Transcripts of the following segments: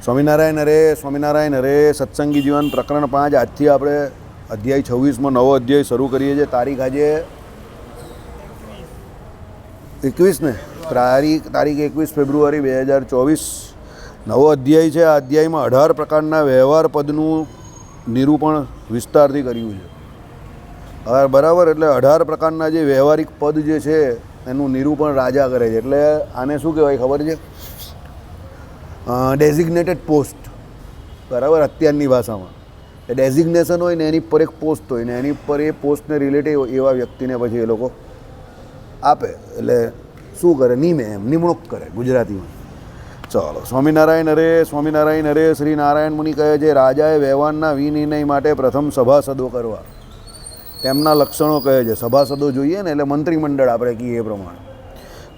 સ્વામિનારાયણ હરે સત્સંગી જીવન પ્રકરણ 5 આજથી આપણે અધ્યાય 26માં નવો અધ્યાય શરૂ કરીએ છીએ. તારીખ આજે 21 ને તારીખ 21 ફેબ્રુઆરી 2024. નવો અધ્યાય છે. આ અધ્યાયમાં 18 પ્રકારના વ્યવહાર પદનું નિરૂપણ વિસ્તારથી કર્યું છે. હવે બરાબર, એટલે 18 પ્રકારના જે વ્યવહારિક પદ જે છે એનું નિરૂપણ રાજા કરે છે. એટલે આને શું કહેવાય ખબર છે? Designated post. બરાબર, અત્યારની ભાષામાં એ ડેઝિગ્નેશન હોય ને એની પર એક પોસ્ટ હોય ને એની પર એ પોસ્ટને રિલેટેડ એવા વ્યક્તિને પછી એ લોકો આપે. એટલે શું કરે? નિમે, એમ નિમણૂક કરે ગુજરાતીમાં. ચાલો, સ્વામિનારાયણ હરે. શ્રી નારાયણ મુનિ કહે છે, રાજાએ વ્યવહારના વિનિર્ણય માટે પ્રથમ સભાસદો કરવા. તેમના લક્ષણો કહે છે. સભાસદો જોઈએ ને એટલે મંત્રીમંડળ આપણે કહીએ એ પ્રમાણે.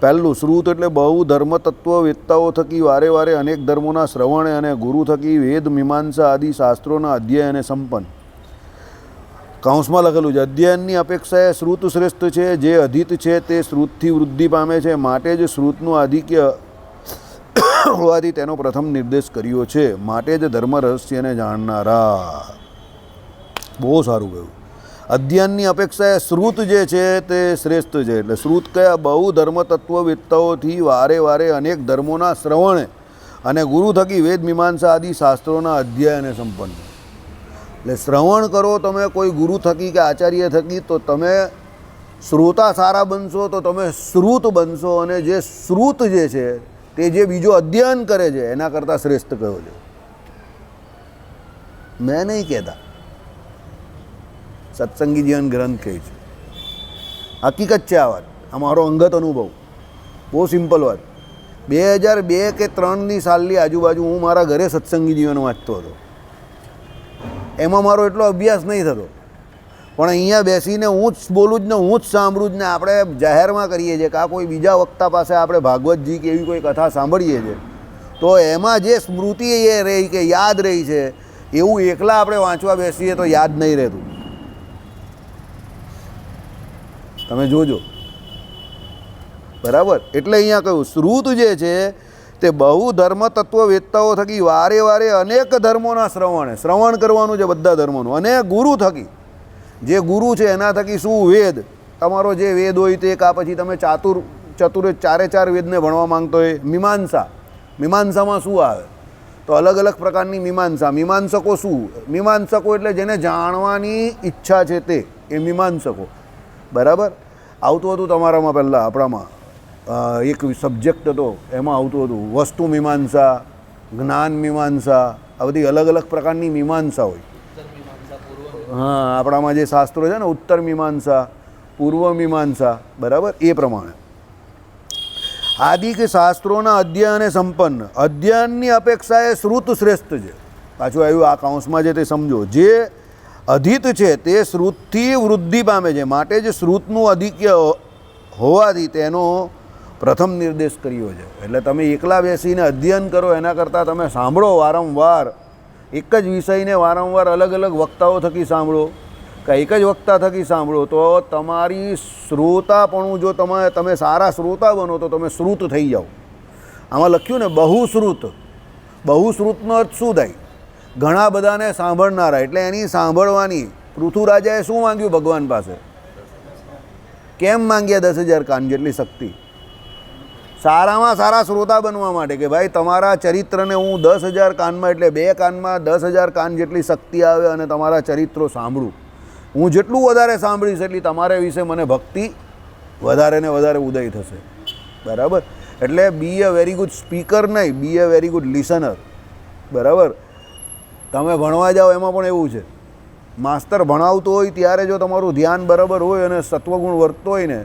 પહેલું, શ્રુત એટલે બહુ ધર્મતત્વવેત્તાઓ થકી વારે વારે અનેક ધર્મોના શ્રવણે અને ગુરુ થકી વેદ મીમાંસા આદિ શાસ્ત્રોના અધ્યય અને સંપન્ન. કૌંસમાં લખેલું છે, અધ્યયનની અપેક્ષાએ શ્રુત શ્રેષ્ઠ છે. જે અધિત છે તે શ્રુતથી વૃદ્ધિ પામે છે. માટે જ શ્રુતનું આધિક્ય હોવાથી તેનો પ્રથમ નિર્દેશ કર્યો છે. માટે જ ધર્મ રહસ્યને જાણનારા. બહુ સારું કહ્યું. અધ્યયનની અપેક્ષાએ શ્રુત જે છે તે શ્રેષ્ઠ છે. એટલે શ્રુત કયા? બહુ ધર્મતત્વવેત્તાઓથી વારે વારે અનેક ધર્મોના શ્રવણે અને ગુરુ થકી વેદ મીમાંસા આદિ શાસ્ત્રોના અધ્યય અને સંપન્ન. એટલે શ્રવણ કરો તમે કોઈ ગુરુ થકી કે આચાર્ય થકી, તો તમે શ્રોતા સારા બનશો, તો તમે શ્રુત બનશો. અને જે શ્રુત જે છે તે જે બીજો અધ્યયન કરે છે એના કરતાં શ્રેષ્ઠ કયો છે? મેં નહીં કહેતા, સત્સંગી જીવન ગ્રંથ કહે છે. હકીકત છે આ વાત. આ મારો અંગત અનુભવ. બહુ સિમ્પલ વાત. 2002 કે 3ની સાલની આજુબાજુ હું મારા ઘરે સત્સંગી જીવન વાંચતો હતો. એમાં મારો એટલો અભ્યાસ નહીં થતો, પણ અહીંયા બેસીને હું જ બોલું જ ને હું જ સાંભળું જ ને. આપણે જાહેરમાં કરીએ છીએ કે આ કોઈ બીજા વક્તા પાસે આપણે ભાગવતજી કે એવી કોઈ કથા સાંભળીએ છીએ, તો એમાં જે સ્મૃતિ એ રહી કે યાદ રહી છે, એવું એકલા આપણે વાંચવા બેસીએ તો યાદ નહીં રહેતું. તમે જોજો. બરાબર, એટલે અહીંયા કહ્યું શ્રુત જે છે તે બહુ ધર્મ તત્વવેત્તાઓ થકી વારે વારે અનેક ધર્મોના શ્રવણ કરવાનું છે, બધા ધર્મોનું. અને ગુરુ થકી, જે ગુરુ છે એના થકી શું? વેદ, તમારો જે વેદ હોય તે. કા પછી તમે ચારે ચાર વેદને ભણવા માંગતો હોય. મીમાંસામાં શું આવે? તો અલગ અલગ પ્રકારની મીમાંસા. મીમાંસકો શું? મીમાંસકો એટલે જેને જાણવાની ઈચ્છા છે તે, એ મીમાંસકો. બરાબર, આવતું હતું તમારામાં પહેલાં, આપણામાં એક સબ્જેક્ટ હતો, એમાં આવતું હતું વસ્તુ મીમાંસા, જ્ઞાન મીમાંસા. આ બધી અલગ અલગ પ્રકારની મીમાંસા હોય. હા, આપણામાં જે શાસ્ત્રો છે ને, ઉત્તર મીમાંસા, પૂર્વ મીમાંસા. બરાબર, એ પ્રમાણે આદિ કે શાસ્ત્રોના અધ્યય અને સંપન્ન. અધ્યયનની અપેક્ષાએ શ્રુત શ્રેષ્ઠ છે. પાછું આવ્યું આ કૌંસમાં છે તે સમજો. જે અધિત છે તે શ્રુતથી વૃદ્ધિ પામે છે. માટે જ શ્રુતનું અધિક્ય હોવાથી તેનો પ્રથમ નિર્દેશ કર્યો છે. એટલે તમે એકલા બેસીને અધ્યયન કરો એના કરતાં તમે સાંભળો વારંવાર. એક જ વિષયને વારંવાર અલગ અલગ વક્તાઓ થકી સાંભળો કે એક જ વક્તા થકી સાંભળો, તો તમારી શ્રોતાપણું, જો તમે સારા શ્રોતા બનો તો તમે શ્રુત થઈ જાઓ. આમાં લખ્યું ને બહુશ્રુત. બહુશ્રુતનો અર્થ શું થાય? ઘણા બધાને સાંભળનારા. એટલે એની સાંભળવાની. પૃથુરાજાએ શું માંગ્યું ભગવાન પાસે? કેમ માંગ્યા 10,000 કાન જેટલી શક્તિ? સારામાં સારા શ્રોતા બનવા માટે, કે ભાઈ તમારા ચરિત્રને હું 10,000 કાનમાં, એટલે 2 કાનમાં 10,000 કાન જેટલી શક્તિ આવે અને તમારા ચરિત્રો સાંભળું. હું જેટલું વધારે સાંભળીશ એટલી તમારા વિશે મને ભક્તિ વધારે ને વધારે ઉદય થશે. બરાબર, એટલે બી અ વેરી ગુડ સ્પીકર નહીં, બી અ વેરી ગુડ લિસનર. બરાબર, તમે ભણવા જાઓ એમાં પણ એવું છે. માસ્તર ભણાવતો હોય ત્યારે જો તમારું ધ્યાન બરાબર હોય અને સત્વગુણ વર્તતો હોય ને,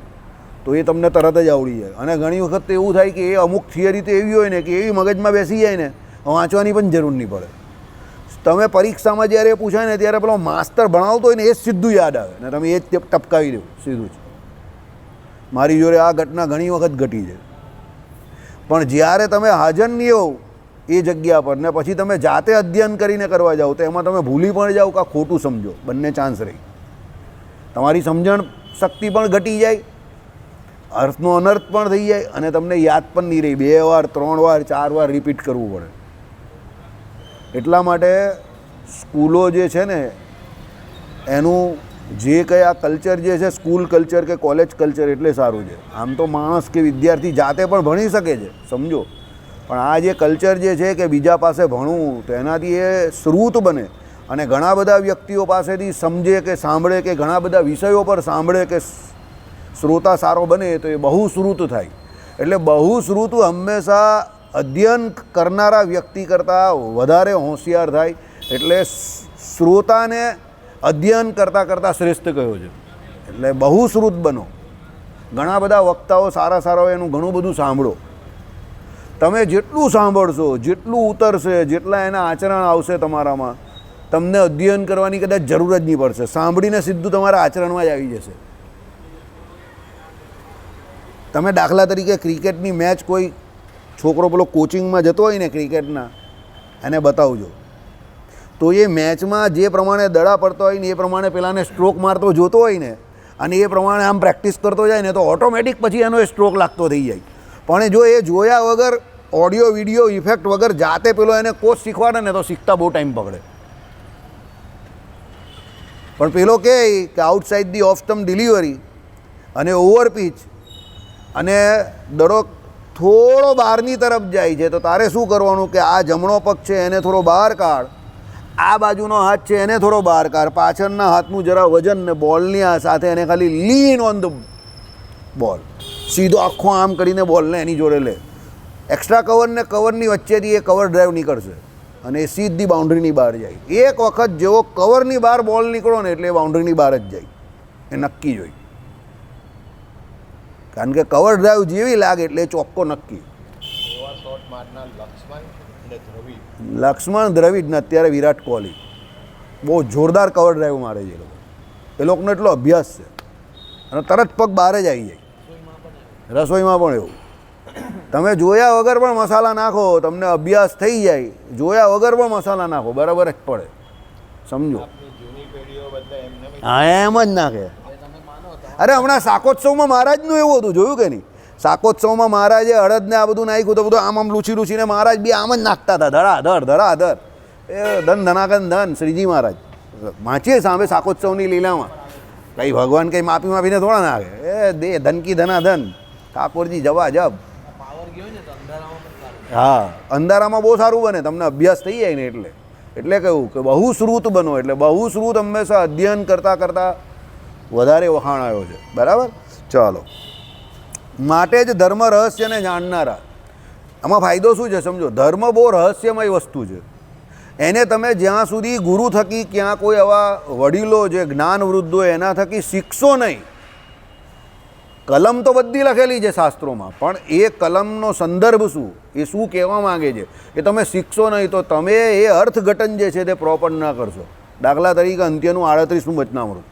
તો એ તમને તરત જ આવડી જાય. અને ઘણી વખત એવું થાય કે એ અમુક થિયરી તો એવી હોય ને કે એવી મગજમાં બેસી જાય ને, વાંચવાની પણ જરૂર નહીં પડે. તમે પરીક્ષામાં જ્યારે પૂછાય ને ત્યારે પેલો માસ્તર ભણાવતો હોય ને એ જ સીધું યાદ આવે ને તમે એ જ ટપકાવી દો સીધું જ. મારી જોડે આ ઘટના ઘણી વખત ઘટી છે. પણ જ્યારે તમે હાજર નહીં હોવ એ જગ્યા પર ને પછી તમે જાતે અધ્યયન કરીને કરવા જાઓ, તો એમાં તમે ભૂલી પણ જાઓ કે ખોટું સમજો. બંને ચાન્સ રહી. તમારી સમજણ શક્તિ પણ ઘટી જાય, અર્થનો અનર્થ પણ થઈ જાય, અને તમને યાદ પણ નહીં રહી. 2 વાર 3 વાર 4 વાર રિપીટ કરવું પડે. એટલા માટે સ્કૂલો જે છે ને એનું જે કંઈ આ કલ્ચર જે છે સ્કૂલ કલ્ચર કે કોલેજ કલ્ચર એટલે સારું છે. આમ તો માણસ કે વિદ્યાર્થી જાતે પણ ભણી શકે છે સમજો, પણ આ જે કલ્ચર જે છે કે બીજા પાસે ભણવું તો એનાથી એ શ્રુત બને અને ઘણા બધા વ્યક્તિઓ પાસેથી સમજે કે સાંભળે કે ઘણા બધા વિષયો પર સાંભળે કે શ્રોતા સારો બને તો એ બહુ શ્રુત થાય. એટલે બહુ શ્રુત હંમેશા અધ્યયન કરનારા વ્યક્તિ કરતાં વધારે હોશિયાર થાય. એટલે શ્રોતાને અધ્યયન કરતાં શ્રેષ્ઠ કહ્યો છે. એટલે બહુ શ્રુત બનો. ઘણા બધા વક્તાઓ સારા સારા એનું ઘણું બધું સાંભળો. તમે જેટલું સાંભળશો જેટલું ઉતરશે જેટલા એના આચરણ આવશે તમારામાં, તમને અધ્યયન કરવાની કદાચ જરૂર જ નહીં પડશે. સાંભળીને સીધું તમારા આચરણમાં જ આવી જશે. તમે દાખલા તરીકે ક્રિકેટની મેચ કોઈ છોકરો પેલો કોચિંગમાં જતો હોય ને ક્રિકેટના, એને બતાવજો તો એ મેચમાં જે પ્રમાણે દડા પડતો હોય ને એ પ્રમાણે પેલાને સ્ટ્રોક મારતો જોતો હોય ને અને એ પ્રમાણે આમ પ્રેક્ટિસ કરતો જાય ને તો ઓટોમેટિક પછી એનો એ સ્ટ્રોક લાગતો થઈ જાય. પણ જો એ જોયા વગર ઓડિયો વિડીયો ઇફેક્ટ વગર જાતે પેલો એને કોચ શીખવાડે ને તો શીખતા બહુ ટાઈમ પકડે. પણ પેલો કહે કે outside the of stump delivery અને ઓવર પીચ અને દડો થોડો બહારની તરફ જાય છે તો તારે શું કરવાનું કે આ જમણો પગ છે એને થોડો બહાર કાઢ, આ બાજુનો હાથ છે એને થોડો બહાર કાઢ, પાછળના હાથનું જરા વજન ને બોલની આ સાથે એને ખાલી લીન ઓન ધ બોલ, સીધો આખો આમ કરીને બોલને એની જોડે લે. એક્સ્ટ્રા કવર ને કવરની વચ્ચેથી એ કવર ડ્રાઈવ નીકળશે અને એ સીધી બાઉન્ડ્રીની બહાર જાય. એક વખત જેવો કવરની બહાર બોલ નીકળો ને એટલે એ બાઉન્ડ્રીની બહાર જ જાય, એ નક્કી જોઈ. કારણ કે કવર ડ્રાઈવ જેવી લાગે એટલે એ ચોખ્ખો નક્કી. લક્ષ્મણ દ્રવિડ ને અત્યારે વિરાટ કોહલી બહુ જોરદાર કવર ડ્રાઈવ મારે છે. એ લોકોનો એટલો અભ્યાસ છે અને તરત પગ બહાર જ આવી જાય. રસોઈમાં પણ એવું. તમે જોયા વગર પણ મસાલા નાખો, તમને અભ્યાસ થઈ જાય, જોયા વગર પણ મસાલા નાખો બરાબર જ પડે. સમજો? હા એમ જ નાખે. અરે હમણાં શાકોત્સવમાં મહારાજનું એવું હતું, જોયું કે નહીં? શાકોત્સવમાં મહારાજે અડદને આ બધું નાખ્યું તો બધું આમ આમ લૂછી લૂછીને મહારાજ બી આમ જ નાખતા હતા, ધડાધડ એ ધન ધનાકન ધન. શ્રીજી મહારાજ વાંચીએ સામે શાકોત્સવની લીલામાં, કંઈ ભગવાન કંઈ માપી માપીને થોડા નાખે. એ દે ધનકી ધનાધન ઠાકોરજી જવા જબ. હા અંધારામાં બહુ સારું બને, તમને અભ્યાસ થઈ જાય ને એટલે કહ્યું કે બહુ શ્રુત બનો. એટલે બહુ શ્રુત હંમેશા અધ્યયન કરતાં વધારે વખાણાયો છે. બરાબર? ચાલો, માટે જ ધર્મ રહસ્યને જાણનારા. આમાં ફાયદો શું છે સમજો? ધર્મ બહુ રહસ્યમય વસ્તુ છે. એને તમે જ્યાં સુધી ગુરુ થકી ક્યાં કોઈ આવા વડીલો જે જ્ઞાન વૃદ્ધો એના થકી શીખશો નહીં. કલમ તો બધી લખેલી છે શાસ્ત્રોમાં, પણ એ કલમનો સંદર્ભ શું, એ શું કહેવા માગે છે એ તમે શીખશો નહીં તો તમે એ અર્થઘટન જે છે તે પ્રોપર ન કરશો. દાખલા તરીકે અંત્યનું 38મું વચનામૃત.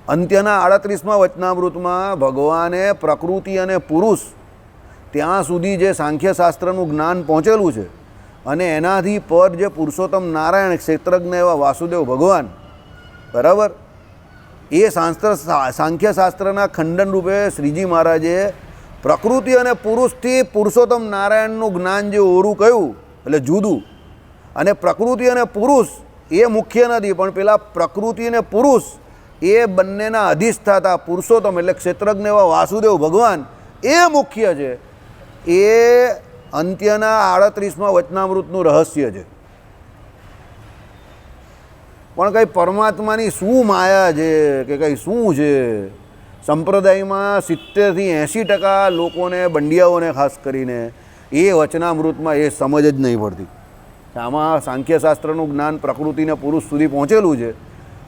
અંત્યના 38મા વચનામૃતમાં ભગવાને પ્રકૃતિ અને પુરુષ ત્યાં સુધી જે સાંખ્યશાસ્ત્રનું જ્ઞાન પહોંચેલું છે અને એનાથી પર જે પુરુષોત્તમ નારાયણ ક્ષેત્રજ્ઞ એવા વાસુદેવ ભગવાન, બરાબર, એ સાંખ્યશાસ્ત્રના ખંડન રૂપે શ્રીજી મહારાજે પ્રકૃતિ અને પુરુષથી પુરુષોત્તમ નારાયણનું જ્ઞાન જે ઓરું કહ્યું એટલે જુદું. અને પ્રકૃતિ અને પુરુષ એ મુખ્ય નથી, પણ પેલા પ્રકૃતિ અને પુરુષ એ બંનેના અધિષ્ઠાતા પુરુષોત્તમ એટલે ક્ષેત્રજ્ઞ એવા વાસુદેવ ભગવાન એ મુખ્ય છે. એ અંત્યના 38મા વચનામૃતનું રહસ્ય છે. પણ કંઈ પરમાત્માની શું માયા છે કે કંઈ શું છે, સંપ્રદાયમાં 70-80% લોકોને, બંડિયાઓને ખાસ કરીને એ વચનામૃતમાં એ સમજ જ નહીં પડતી. આમાં સાંખ્યશાસ્ત્રનું જ્ઞાન પ્રકૃતિને પુરુષ સુધી પહોંચેલું છે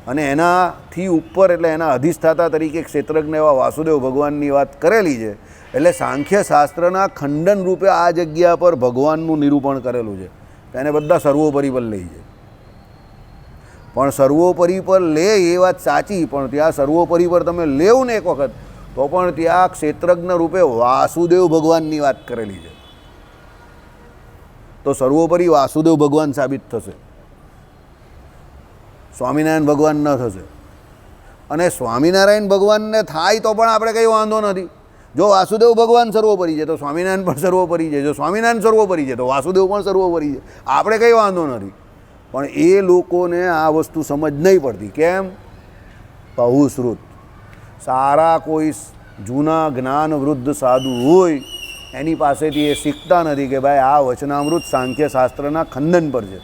અને એનાથી ઉપર એટલે એના અધિષ્ઠાતા તરીકે ક્ષેત્રજ્ઞ એવા વાસુદેવ ભગવાનની વાત કરેલી છે. એટલે સાંખ્યશાસ્ત્રના ખંડન રૂપે આ જગ્યા પર ભગવાનનું નિરૂપણ કરેલું છે. એને બધા સર્વોપરી પર લે છે. પણ સર્વોપરી પર લે એ વાત સાચી, પણ ત્યાં સર્વોપરી પર તમે લેવું ને એક વખત તો પણ ત્યાં ક્ષેત્રજ્ઞ રૂપે વાસુદેવ ભગવાનની વાત કરેલી છે. તો સર્વોપરી વાસુદેવ ભગવાન સાબિત થશે, સ્વામિનારાયણ ભગવાન ન થશે. અને સ્વામિનારાયણ ભગવાનને થાય તો પણ આપણે કંઈ વાંધો નથી, જો વાસુદેવ ભગવાન સર્વોપરી છે તો સ્વામિનારાયણ પણ સર્વોપરી છે, જો સ્વામિનારાયણ સર્વોપરી છે તો વાસુદેવ પણ સર્વોપરી છે. આપણે કંઈ વાંધો નથી, પણ એ લોકોને આ વસ્તુ સમજ નહીં પડતી. કેમ? બહુશ્રુત. સારા કોઈ જૂના જ્ઞાન વૃદ્ધ સાધુ હોય એની પાસેથી એ શીખતા નથી કે ભાઈ આ વચનામૃત સાંખ્ય શાસ્ત્રના ખંડન પર છે.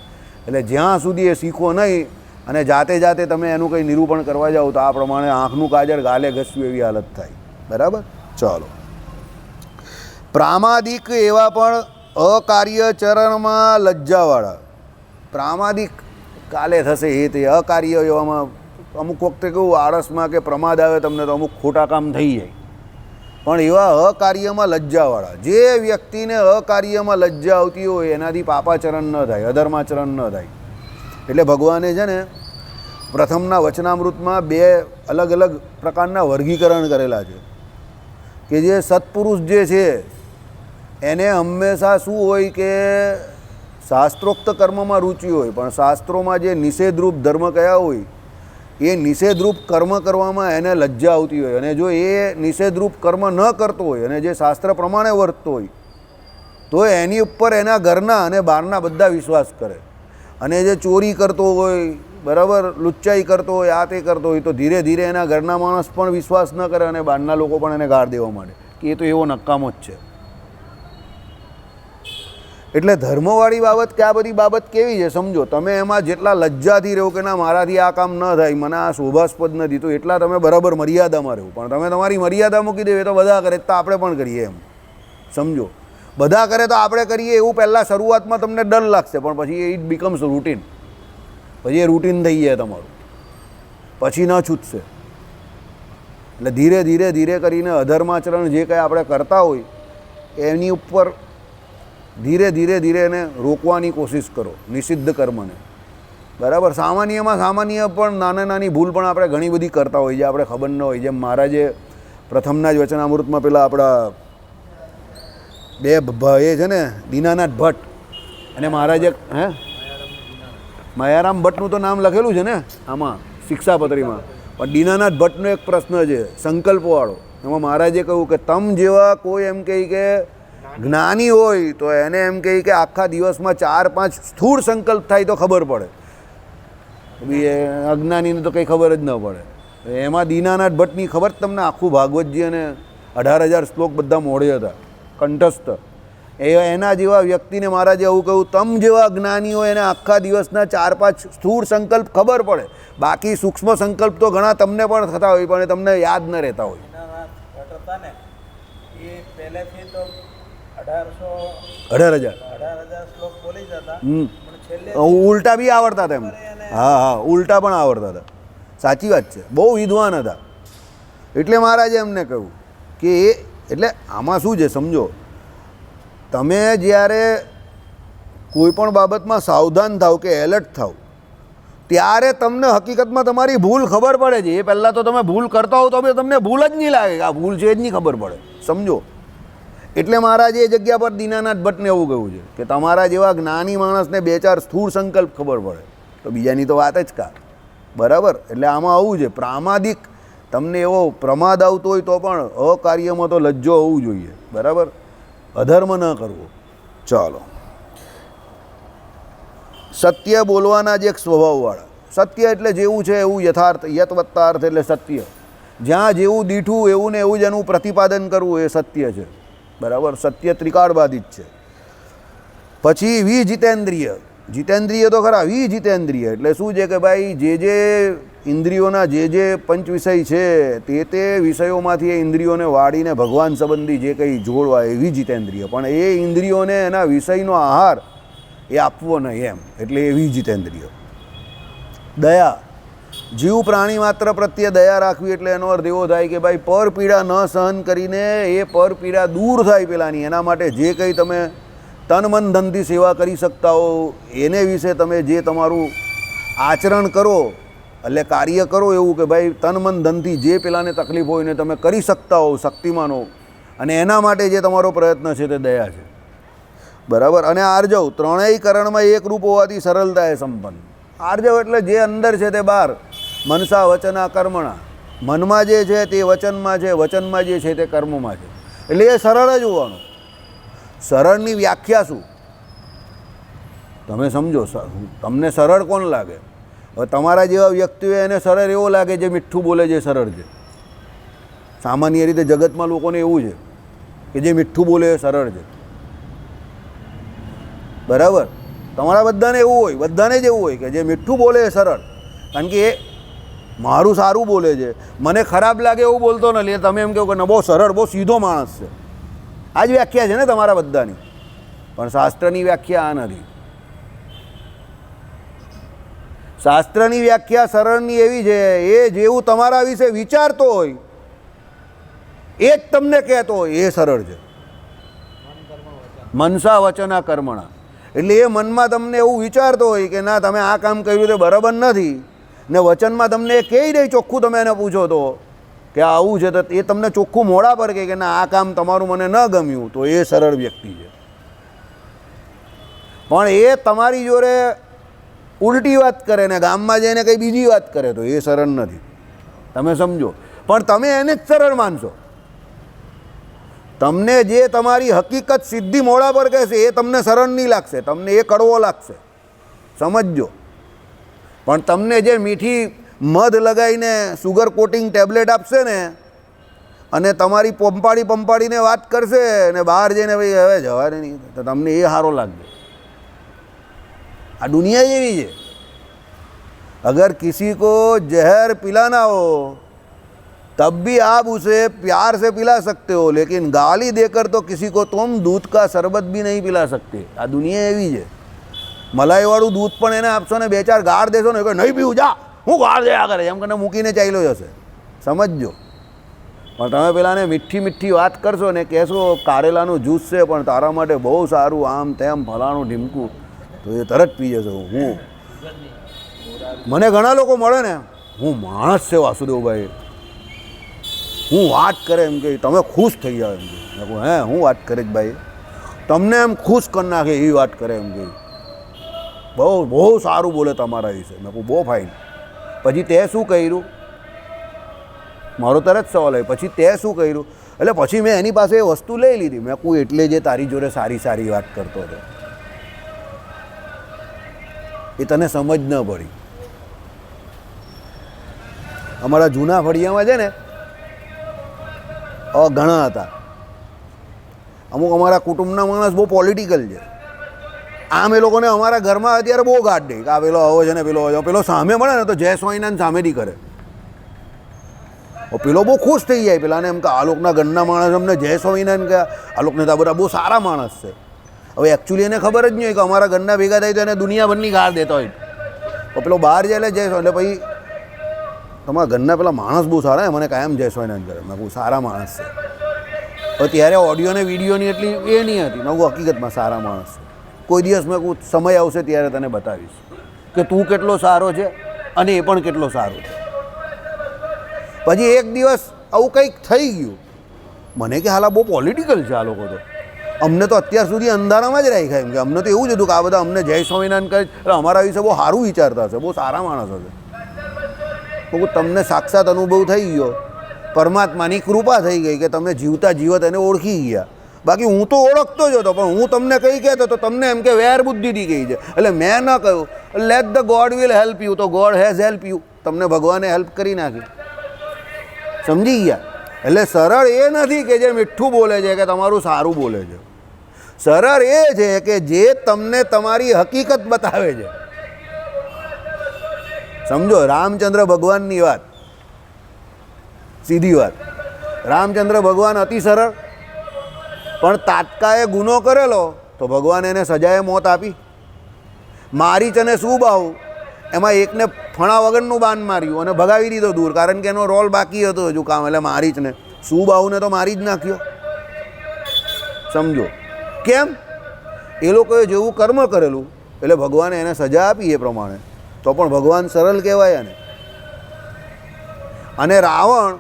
એટલે જ્યાં સુધી એ શીખો નહીં અને જાતે જાતે તમે એનું કંઈ નિરૂપણ કરવા જાઓ તો આ પ્રમાણે આંખનું કાજર ગાલે ઘસ્યું એવી હાલત થાય. બરાબર? ચાલો. પ્રામાદિક એવા પણ અકાર્ય ચરણમાં લજ્જાવાળા. પ્રામાદિક કાલે થશે એ તે અકાર્ય એવામાં અમુક વખતે કેવું આળસમાં કે પ્રમાદ આવે તમને તો અમુક ખોટા કામ થઈ જાય, પણ એવા અકાર્યમાં લજ્જાવાળા. જે વ્યક્તિને અકાર્યમાં લજ્જા આવતી હોય એનાથી પાપાચરણ ન થાય, અધર્માચરણ ન થાય. એટલે ભગવાને છે ને પ્રથમના વચનામૃતમાં 2 અલગ અલગ પ્રકારના વર્ગીકરણ કરેલા છે કે જે સત્પુરુષ જે છે એને હંમેશા શું હોય કે શાસ્ત્રોક્ત કર્મમાં રુચિ હોય, પણ શાસ્ત્રોમાં જે નિષેધરૂપ ધર્મ કયા હોય એ નિષેધરૂપ કર્મ કરવામાં એને લજ્જા આવતી હોય. અને જો એ નિષેધરૂપ કર્મ ન કરતો હોય અને જે શાસ્ત્ર પ્રમાણે વર્તતો હોય તો એની ઉપર એના ઘરના અને બહારના બધા વિશ્વાસ કરે. અને જે ચોરી કરતો હોય, બરાબર, લુચ્ચાઈ કરતો હોય, આ તે કરતો હોય તો ધીરે ધીરે એના ઘરના માણસ પણ વિશ્વાસ ન કરે અને બહારના લોકો પણ એને ગાળ દેવા માંડે કે એ તો એવો નકામો જ છે. એટલે ધર્મવાળી બાબત કે આ બધી બાબત કેવી છે સમજો. તમે એમાં જેટલા લજ્જાથી રહો કે ના મારાથી આ કામ ન થાય, મને આ શોભાસ્પદ નથી, તો એટલા તમે બરાબર મર્યાદામાં રહો. પણ તમે તમારી મર્યાદા મૂકી દેવી તો બધા કરે તો આપણે પણ કરીએ એમ સમજો. બધા કરે તો આપણે કરીએ એવું પહેલાં શરૂઆતમાં તમને ડર લાગશે, પણ પછી ઇટ બીકમ્સ રૂટીન. પછી એ રૂટીન થઈ જાય તમારું, પછી ન છૂટશે. એટલે ધીરે ધીરે ધીરે કરીને અધર્માચરણ જે કંઈ આપણે કરતા હોય એની ઉપર ધીરે ધીરે ધીરે એને રોકવાની કોશિશ કરો, નિષિદ્ધ કર્મને. બરાબર? સામાન્યમાં સામાન્ય પણ નાની ભૂલ પણ આપણે ઘણી બધી કરતા હોય જે આપણે ખબર ન હોય. જેમ મહારાજે પ્રથમના જ વચનામૃતમાં પેલા આપણા 2 ભાઈ છે ને દીનાનાથ ભટ્ટ અને મહારાજે માયારામ ભટ્ટનું તો નામ લખેલું છે ને આમાં શિક્ષાપત્રીમાં, પણ દીનાનાથ ભટ્ટનો એક પ્રશ્ન છે સંકલ્પવાળો. એમાં મહારાજે કહ્યું કે તમ જેવા કોઈ એમ કહે કે જ્ઞાની હોય તો એને એમ કહે કે આખા દિવસમાં 4-5 સ્થૂળ સંકલ્પ થાય તો ખબર પડે, અજ્ઞાનીને તો કંઈ ખબર જ ન પડે. એમાં દીનાનાથ ભટ્ટની ખબર તમને આખું ભાગવતજી અને 18,000 શ્લોક બધા મોડે હતા કંઠસ્થ. એના જેવા વ્યક્તિને મહારાજે એવું કહ્યું તમ જેવા જ્ઞાની હોય એને આખા દિવસના 4-5 સ્થૂળ સંકલ્પ ખબર પડે, બાકી સૂક્ષ્મ સંકલ્પ તો ઘણા તમને પણ થતા હોય પણ તમને યાદ ન રહેતા હોય. ઉલટા બી આવડતા હતા એમ. હા, ઉલટા પણ આવડતા હતા. સાચી વાત છે, બહુ વિદ્વાન હતા. એટલે મહારાજે એમને કહ્યું કે એટલે આમાં શું છે સમજો, તમે જ્યારે કોઈ પણ બાબતમાં સાવધાન થાવ કે એલર્ટ થાવ ત્યારે તમને હકીકતમાં તમારી ભૂલ ખબર પડે છે. એ પહેલાં તો તમે ભૂલ કરતા હો તો બી તમને ભૂલ જ નહીં લાગે કે આ ભૂલ છે જ નહીં ખબર પડે સમજો. એટલે મહારાજે એ જગ્યા પર દીનાનાથ ભટ્ટને એવું કહ્યું છે કે તમારા જેવા જ્ઞાની માણસને 2-4 સ્થૂળ સંકલ્પ ખબર પડે તો બીજાની તો વાત જ કા. બરાબર? એટલે આમાં આવું છે, પ્રામાદિક તમને એવો પ્રમાદ આવતો હોય તો પણ અકાર્યમાં તો લજ્જો હોવું જોઈએ. બરાબર? અધર્મ ન કરવો. ચાલો. સત્ય બોલવાના જ એક સ્વભાવવાળા. સત્ય એટલે જેવું છે એવું યથાર્થ, યથવત્તાર્થ એટલે સત્ય. જ્યાં જેવું દીઠું એવું ને એવું જ એનું પ્રતિપાદન કરવું એ સત્ય છે. બરાબર? સત્ય ત્રિકાળબાધિત છે. પછી વિજિતેન્દ્રિય. જીતેન્દ્રિય તો ખરા, વિજિતેન્દ્રિય એટલે શું છે કે ભાઈ જે ઇન્દ્રિયોના જે પંચ વિષય છે તે વિષયોમાંથી એ ઇન્દ્રિયોને વાળીને ભગવાન સંબંધી જે કંઈ જોડવા એ વિજિતેન્દ્રિય. પણ એ ઇન્દ્રિયોને એના વિષયનો આહાર એ આપવો નહીં એમ, એટલે એ વિજિતેન્દ્રિય. દયા. જીવ પ્રાણી માત્ર પ્રત્યે દયા રાખવી એટલે એનો અર્થ એવો થાય કે ભાઈ પર પીડા ન સહન કરીને એ પર પીડા દૂર થાય પેલાની, એના માટે જે કંઈ તમે તન મન ધનથી સેવા કરી શકતા હો એને વિશે તમે જે તમારું આચરણ કરો એટલે કાર્ય કરો એવું કે ભાઈ તન મન ધનથી જે પેલાને તકલીફ હોય ને તમે કરી શકતા હો, શક્તિમાન હો, અને એના માટે જે તમારો પ્રયત્ન છે તે દયા છે. બરાબર? અને આર્જવ. ત્રણેય કરણમાં એકરૂપ હોવાથી સરળતાએ સંપન્ન. આર્જવ એટલે જે અંદર છે તે બહાર, મનસા વચના કર્મણા. મનમાં જે છે તે વચનમાં છે, વચનમાં જે છે તે કર્મમાં છે. એટલે એ સરળ જ હોવાનું. સરળની વ્યાખ્યા શું તમે સમજો. તમને સરળ કોણ લાગે? હવે તમારા જેવા વ્યક્તિઓ એને સરળ એવો લાગે જે મીઠું બોલે જે સરળ છે. સામાન્ય રીતે જગતમાં લોકોને એવું છે કે જે મીઠું બોલે એ સરળ છે. બરાબર? તમારા બધાને એવું હોય, બધાને જ એવું હોય કે જે મીઠું બોલે એ સરળ, કારણ કે એ મારું સારું બોલે છે, મને ખરાબ લાગે એવું બોલતો નથી. તમે એમ કહો કે બહુ સરળ, બહુ સીધો માણસ છે. આ જ વ્યાખ્યા છે ને તમારા બધાની. પણ શાસ્ત્રની વ્યાખ્યા આ નથી. શાસ્ત્રની વ્યાખ્યા સરળની એવી છે, એ જેવું તમારા વિશે વિચારતો હોય એ જ તમને કહેતો હોય એ સરળ છે. મનસા વચના કર્મણા. એટલે એ મનમાં તમને એવું વિચારતો હોય કે ના તમે આ કામ કર્યું તે બરાબર નથી, ને વચનમાં તમને એ કહી દે ચોખ્ખું, તમે એને પૂછો તો કે આવું છે, તો એ તમને ચોખ્ખું મોડા પર કહે કે ના આ કામ તમારું મને ન ગમ્યું, તો એ સરળ વ્યક્તિ છે. પણ એ તમારી જોડે ઉલટી વાત કરે ને ગામમાં જઈને કંઈ બીજી વાત કરે તો એ સરળ નથી. તમે સમજો. પણ તમે એને જ સરળ માનશો. તમને જે તમારી હકીકત સીધી મોડા પર કહેશે એ તમને સરળ નહીં લાગશે, તમને એ કડવો લાગશે, સમજજો. પણ તમને જે મીઠી મધ લગાવીને સુગર કોટિંગ ટેબ્લેટ આપશે ને અને તમારી પંપાડીને વાત કરશે ને બહાર જઈને ભાઈ હવે જવા દે નહીં, તો તમને એ સારો લાગશે. આ दुनिया જેવી છે. अगर किसी को जहर पिलाना हो तब भी आप उसे प्यार से पिला सकते हो, लेकिन गाली देकर तो किसी को तुम दूध का शरबत भी नहीं पिला सकते. આ દુનિયા એવી છે. મલાઈવાળું દૂધ પણ એને આપશો ને બે ચાર ગાળ દેશો ને નહીં પીવું, જા હું ગાળ દયા કરે એમ કરીને મૂકીને ચાલ્યો જશે, સમજજો. પણ તમે પેલાને મીઠી મીઠી વાત કરશો ને કહેશો કારેલાનું જ્યુસ છે પણ તારા માટે બહુ સારું, આમ તેમ ફલાણું ઢીમકું, તો એ તરત પી જશે. મને ઘણા લોકો મળે ને, હું માણસ છે વાસુદેવભાઈ, હું વાત કરે એમ કે તમે ખુશ થઈ જાઓ એમ કે હે હું વાત કરે જ ભાઈ, તમને એમ ખુશ કરી નાખે એવી વાત કરે એમ કે બહુ બહુ સારું બોલે તમારા વિશે. મેં કહું બહુ ફાઇન. પછી તે શું કર્યું? મારો તરત સવાલ હોય પછી તે શું કર્યું? એટલે પછી મેં એની પાસે એ વસ્તુ લઈ લીધી. મેં કહું એટલે જે તારી જોડે સારી સારી વાત કરતો હતો એ તને સમજ ન પડી. અમારા જૂના ફળિયામાં છે ને ઘણા હતા. અમુક અમારા કુટુંબના માણસ બહુ પોલિટિકલ છે. આમ એ લોકોને અમારા ઘરમાં અત્યારે બહુ ગાઢ દે કે આ પેલો આવો છે ને પેલો સામે મળે ને તો જય સ્વામિનારાયણ સામેથી કરે. પેલો બહુ ખુશ થઈ જાય પેલાને એમ કે આ લોકોના ઘરના માણસ અમને જય સ્વામિનારાયણ કે આ લોકોને તો બધા બહુ સારા માણસ છે. હવે એકચ્યુઅલી એને ખબર જ નહીં હોય કે અમારા ઘરના ભેગા થાય તો એને દુનિયાભરની ગાળ દેતા હોય. તો પેલો બહાર જાય એટલે જય એટલે પછી તમારા ઘરના પેલા માણસ બહુ સારા, મને કાયમ જય સ્વામિનારાયણ કરે. મેં કહું સારા માણસ છે. તો ત્યારે ઓડિયો ને વિડીયોની એટલી એ નહીં હતી. મેં કહું હકીકતમાં સારા માણસ છે. કોઈ દિવસ મેં કહું સમય આવશે ત્યારે તને બતાવીશ કે તું કેટલો સારો છે અને એ પણ કેટલો સારો છે. પછી એક દિવસ આવું કંઈક થઈ ગયું. મને કે હાલા બહુ પોલિટિકલ છે આ લોકો, તો અમને તો અત્યાર સુધી અંધારામાં જ રાખ્યા. એમ કે અમને તો એવું જ હતું કે આ બધા અમને જય સ્વામિનારાયણ કહે એટલે અમારા વિશે બહુ સારું વિચારતા હશે, બહુ સારા માણસ હશે. તો તમને સાક્ષાત અનુભવ થઈ ગયો, પરમાત્માની કૃપા થઈ ગઈ કે તમે જીવતા જીવત એને ઓળખી ગયા. બાકી હું તો ઓળખતો જ હતો, પણ હું તમને કંઈ કહેતો તો તમને એમ કે વેર બુદ્ધિથી કહી છે. એટલે મેં ન કહ્યું late the God will help you, તો ગોડ હેઝ હેલ્પ યુ. તમને ભગવાને હેલ્પ કરી નાખી. સમજી ગયા? એટલે સરળ એ નથી કે જે મીઠું બોલે છે કે તમારું સારું બોલે છે. સરળ એ છે કે જે તમને તમારી હકીકત બતાવે છે. સમજો, રામચંદ્ર ભગવાનની વાત, સીધી વાત. રામચંદ્ર ભગવાન અતિ સરળ, પણ તાત્કાએ ગુનો કરેલો તો ભગવાન એને સજાએ મોત આપી. મારીચ અને સુબાહુ એમાં એકને ફણા વગરનું બાન માર્યું અને ભગાવી દીધો દૂર, કારણ કે એનો રોલ બાકી હતો હજુ કામ. એટલે મારીચને, સુબાહુને તો મારી જ નાખ્યો. સમજો કેમ? એ લોકોએ જેવું કર્મ કરેલું એટલે ભગવાને એને સજા આપી એ પ્રમાણે. તો પણ ભગવાન સરળ કહેવાય ને. અને રાવણ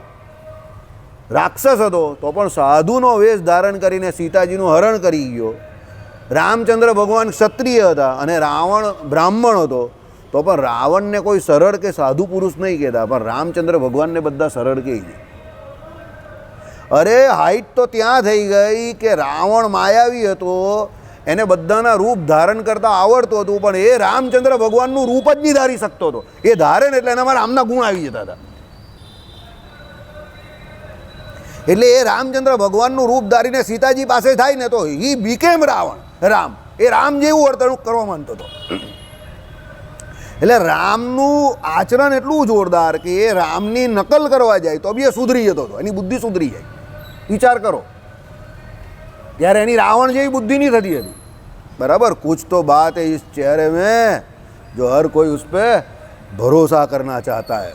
રાક્ષસ હતો તો પણ સાધુનો વેશ ધારણ કરીને સીતાજીનું હરણ કરી ગયો. રામચંદ્ર ભગવાન ક્ષત્રિય હતા અને રાવણ બ્રાહ્મણ હતો, તો પણ રાવણને કોઈ સરળ કે સાધુ પુરુષ નહીં કહેતા, પણ રામચંદ્ર ભગવાનને બધા સરળ કહે છે. અરે હાઈટ તો ત્યાં થઈ ગઈ કે રાવણ માયાવી હતો, એને બધાના રૂપ ધારણ કરતા આવડતું હતું, પણ એ રામચંદ્ર ભગવાનનું રૂપ જ નહીં ધારી શકતો હતો. એ ધારે ને એટલે એનામાં રામના ગુણ આવી જતા હતા. એટલે એ રામચંદ્ર ભગવાનનું રૂપ ધારીને સીતાજી પાસે થાય ને તો હી બીકેમ રામ. એ રામ જેવું વર્તણૂક કરવા માંગતો હતો. એટલે રામનું આચરણ એટલું જોરદાર કે એ રામની નકલ કરવા જાય તો બી એ સુધરી જતો હતો, એની બુદ્ધિ સુધરી જાય. વિચાર કરો, ત્યારે એની રાવણ જેવી બુદ્ધિ નહીં થતી હતી. બરાબર, કુછ તો બાત है इस चेहरे में जो हर कोई उस पर भरोसा करना चाहता है.